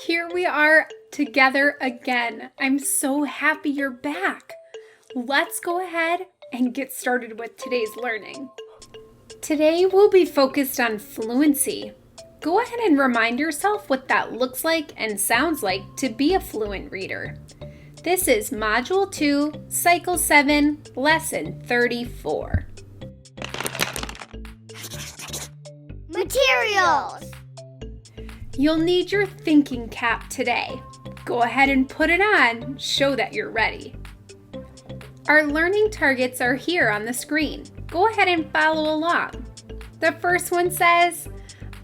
Here we are together again. I'm so happy you're back. Let's go ahead and get started with today's learning. Today we'll be focused on fluency. Go ahead and remind yourself what that looks like and sounds like to be a fluent reader. This is Module 2, Cycle 7, Lesson 34. Materials! You'll need your thinking cap today. Go ahead and put it on, show that you're ready. Our learning targets are here on the screen. Go ahead and follow along. The first one says,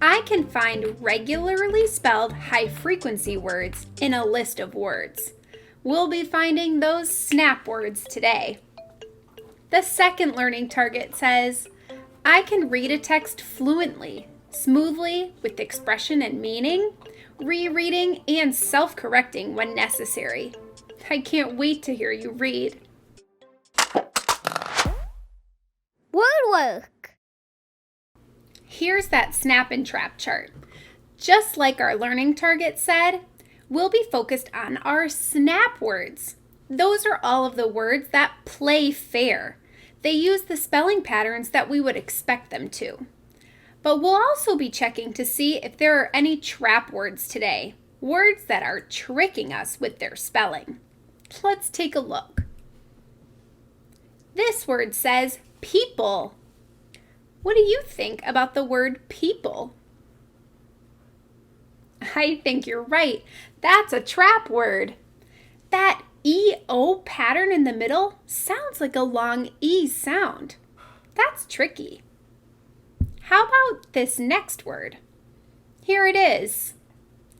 I can find regularly spelled high-frequency words in a list of words. We'll be finding those snap words today. The second learning target says, I can read a text fluently, smoothly, with expression and meaning, rereading and self-correcting when necessary. I can't wait to hear you read. Wordwork! Here's that snap and trap chart. Just like our learning target said, we'll be focused on our snap words. Those are all of the words that play fair. They use the spelling patterns that we would expect them to. But we'll also be checking to see if there are any trap words today, words that are tricking us with their spelling. Let's take a look. This word says people. What do you think about the word people? I think you're right. That's a trap word. That E-O pattern in the middle sounds like a long E sound. That's tricky. How about this next word? Here it is.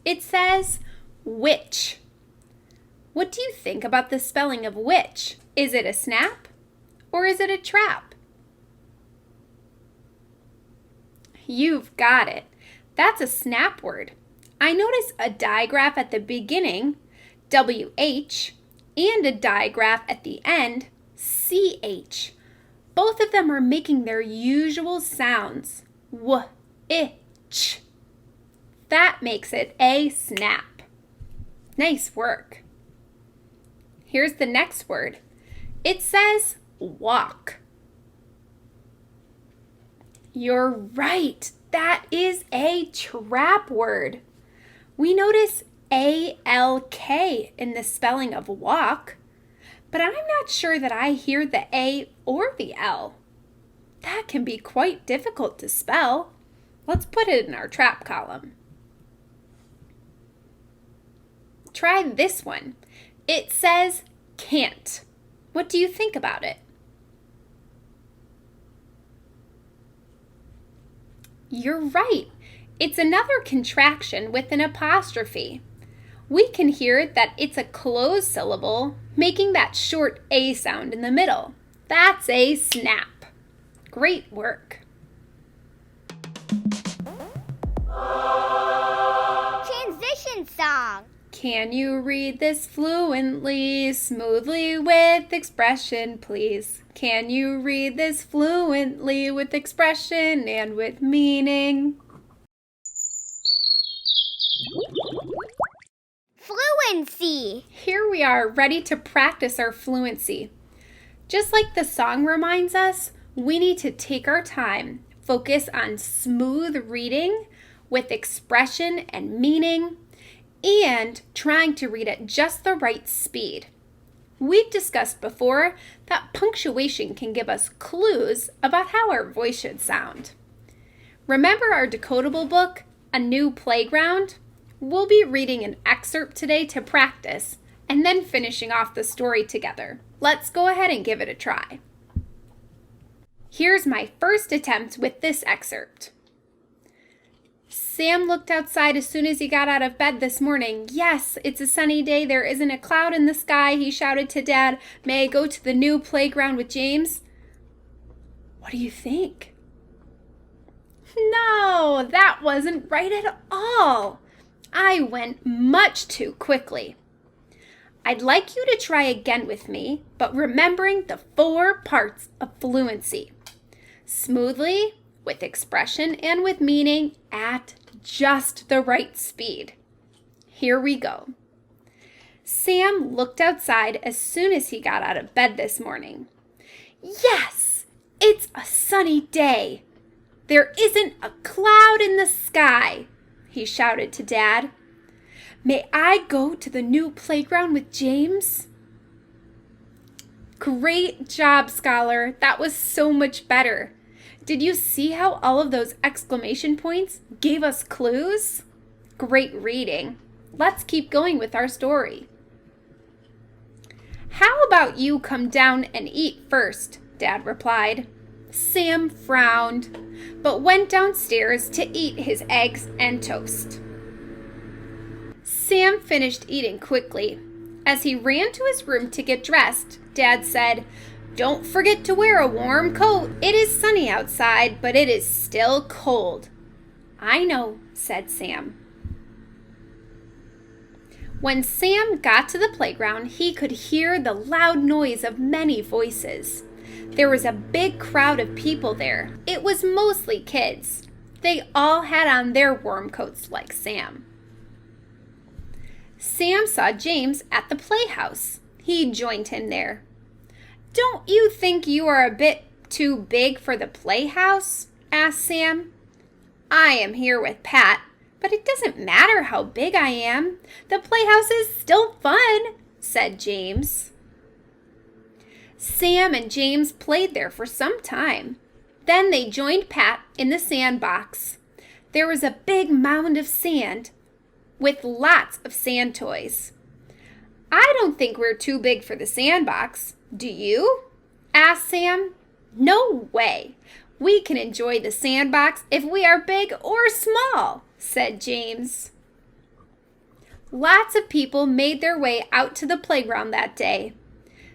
It says witch. What do you think about the spelling of witch? Is it a snap or is it a trap? You've got it. That's a snap word. I notice a digraph at the beginning, WH, and a digraph at the end, CH. Both of them are making their usual sounds, w, I, ch. That makes it a snap. Nice work. Here's the next word. It says walk. You're right. That is a trap word. We notice A-L-K in the spelling of walk, but I'm not sure that I hear the A or the L. That can be quite difficult to spell. Let's put it in our trap column. Try this one. It says can't. What do you think about it? You're right. It's another contraction with an apostrophe. We can hear that it's a closed syllable, making that short A sound in the middle. That's a snap. Great work. Transition song! Can you read this fluently, smoothly, with expression, please? Can you read this fluently with expression and with meaning? Fluency! Here we are, ready to practice our fluency. Just like the song reminds us, we need to take our time, focus on smooth reading with expression and meaning, and trying to read at just the right speed. We've discussed before that punctuation can give us clues about how our voice should sound. Remember our decodable book, A New Playground? We'll be reading an excerpt today to practice and then finishing off the story together. Let's go ahead and give it a try. Here's my first attempt with this excerpt. Sam looked outside as soon as he got out of bed this morning. Yes, it's a sunny day. There isn't a cloud in the sky. He shouted to Dad, "May I go to the new playground with James?" What do you think? No, that wasn't right at all. I went much too quickly. I'd like you to try again with me, but remembering the 4 parts of fluency. Smoothly, with expression and with meaning at just the right speed. Here we go. Sam looked outside as soon as he got out of bed this morning. Yes, it's a sunny day. There isn't a cloud in the sky, he shouted to Dad. May I go to the new playground with James? Great job, Scholar. That was so much better. Did you see how all of those exclamation points gave us clues? Great reading. Let's keep going with our story. How about you come down and eat first? Dad replied. Sam frowned, but went downstairs to eat his eggs and toast. Sam finished eating quickly. As he ran to his room to get dressed, Dad said, Don't forget to wear a warm coat. It is sunny outside, but it is still cold. I know, said Sam. When Sam got to the playground, he could hear the loud noise of many voices. There was a big crowd of people there. It was mostly kids. They all had on their warm coats like Sam. Sam saw James at the playhouse. He joined him there. Don't you think you are a bit too big for the playhouse? Asked Sam. I am here with Pat, but it doesn't matter how big I am. The playhouse is still fun, said James. Sam and James played there for some time. Then they joined Pat in the sandbox. There was a big mound of sand with lots of sand toys. I don't think we're too big for the sandbox. Do you? Asked Sam. No way. We can enjoy the sandbox if we are big or small, said James. Lots of people made their way out to the playground that day.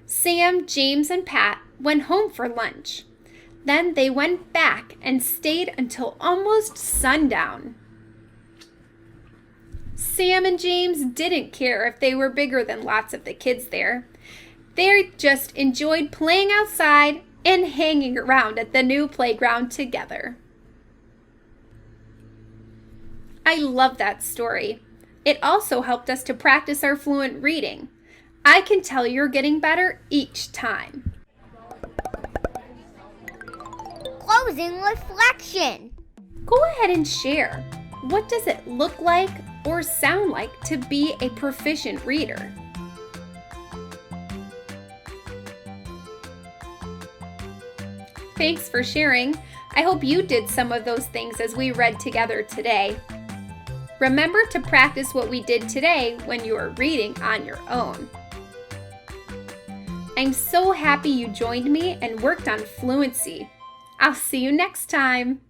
Sam, James, and Pat went home for lunch. Then they went back and stayed until almost sundown. Sam and James didn't care if they were bigger than lots of the kids there. They just enjoyed playing outside and hanging around at the new playground together. I love that story. It also helped us to practice our fluent reading. I can tell you're getting better each time. Closing reflection. Go ahead and share. What does it look like or sound like to be a proficient reader? Thanks for sharing. I hope you did some of those things as we read together today. Remember to practice what we did today when you are reading on your own. I'm so happy you joined me and worked on fluency. I'll see you next time.